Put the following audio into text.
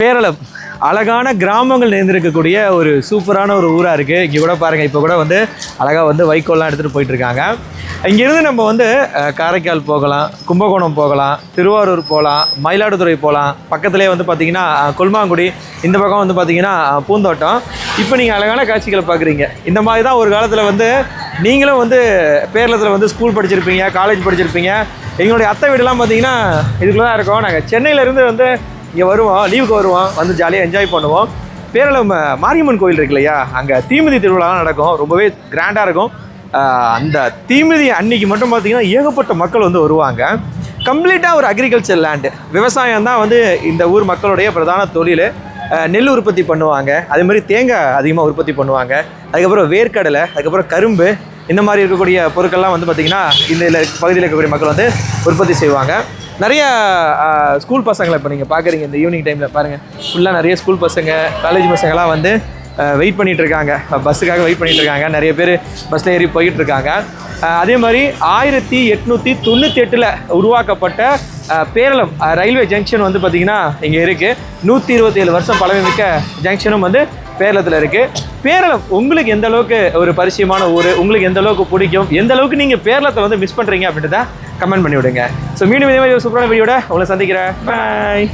பேரளம் அழகான கிராமங்கள் நிறைந்திருக்கக்கூடிய ஒரு சூப்பரான ஒரு ஊராக இருக்குது. இங்கே கூட பாருங்கள், இப்போ கூட வந்து அழகாக வந்து வைக்கோல்லாம் எடுத்துகிட்டு போயிட்டுருக்காங்க. இங்கேருந்து நம்ம வந்து காரைக்கால் போகலாம், கும்பகோணம் போகலாம், திருவாரூர் போகலாம், மயிலாடுதுறை போகலாம். பக்கத்துலேயே வந்து பார்த்திங்கன்னா கொல்மாங்குடி, இந்த பக்கம் வந்து பார்த்திங்கன்னா பூந்தோட்டம். இப்போ நீங்கள் அழகான காட்சிகளை பார்க்குறீங்க. இந்த மாதிரி தான் ஒரு காலத்தில் வந்து நீங்களும் வந்து பேரளத்தில் வந்து ஸ்கூல் படிச்சிருப்பீங்க, காலேஜ் படிச்சிருப்பீங்க. எங்களுடைய அத்தை வீடுலாம் பார்த்திங்கன்னா இதுக்குள்ளே தான் இருக்கோம். நாங்கள் சென்னையிலேருந்து வந்து இங்கே வருவோம், லீவுக்கு வருவோம், வந்து ஜாலியாக என்ஜாய் பண்ணுவோம். பேரளம் மாரியம்மன் கோயில் இருக்கு இல்லையா, அங்கே தீமிதி திருவிழாலாம் நடக்கும், ரொம்பவே கிராண்டாக இருக்கும். அந்த தீமிதி அன்னைக்கு மட்டும் பார்த்திங்கன்னா ஏகப்பட்ட மக்கள் வந்து வருவாங்க. கம்ப்ளீட்டாக ஒரு அக்ரிகல்ச்சர் லேண்டு, விவசாயம் தான் வந்து இந்த ஊர் மக்களுடைய பிரதான தொழில். நெல் உற்பத்தி பண்ணுவாங்க, அதே மாதிரி தேங்காய் அதிகமாக உற்பத்தி பண்ணுவாங்க, அதுக்கப்புறம் வேர்க்கடலை, அதுக்கப்புறம் கரும்பு, இந்த மாதிரி இருக்கக்கூடிய பொருட்கள்லாம் வந்து பார்த்திங்கன்னா இந்த பகுதியில் இருக்கக்கூடிய மக்கள் வந்து உற்பத்தி செய்வாங்க. நிறைய ஸ்கூல் பசங்களை இப்போ நீங்கள் பார்க்குறீங்க, இந்த ஈவினிங் டைமில் பாருங்கள், ஃபுல்லாக நிறைய ஸ்கூல் பசங்க, காலேஜ் பசங்கள்லாம் வந்து வெயிட் பண்ணிகிட்ருக்காங்க, பஸ்ஸுக்காக வெயிட் பண்ணிகிட்ருக்காங்க. நிறைய பேர் பஸ்ஸில் ஏறி போயிட்டுருக்காங்க. அதே மாதிரி 1898 உருவாக்கப்பட்ட பேரளம் ரயில்வே ஜங்ஷன் வந்து பார்த்திங்கன்னா இங்கே இருக்குது. 127 வருஷம் பழமைமிக்க ஜங்ஷனும் வந்து பேரளத்தில் இருக்குது. பேரளம் உங்களுக்கு எந்த அளவுக்கு ஒரு பரிச்சயமான ஊர், உங்களுக்கு எந்த அளவுக்கு பிடிக்கும், எந்த அளவுக்கு நீங்கள் பேரளத்தை வந்து மிஸ் பண்ணுறீங்க அப்படின்றத கமெண்ட் பண்ணி விடுங்க. ஸோ மீண்டும் இதே மாதிரி ஒரு சூப்பரான வீடியோட உங்களை சந்திக்கிறேன். பாய்.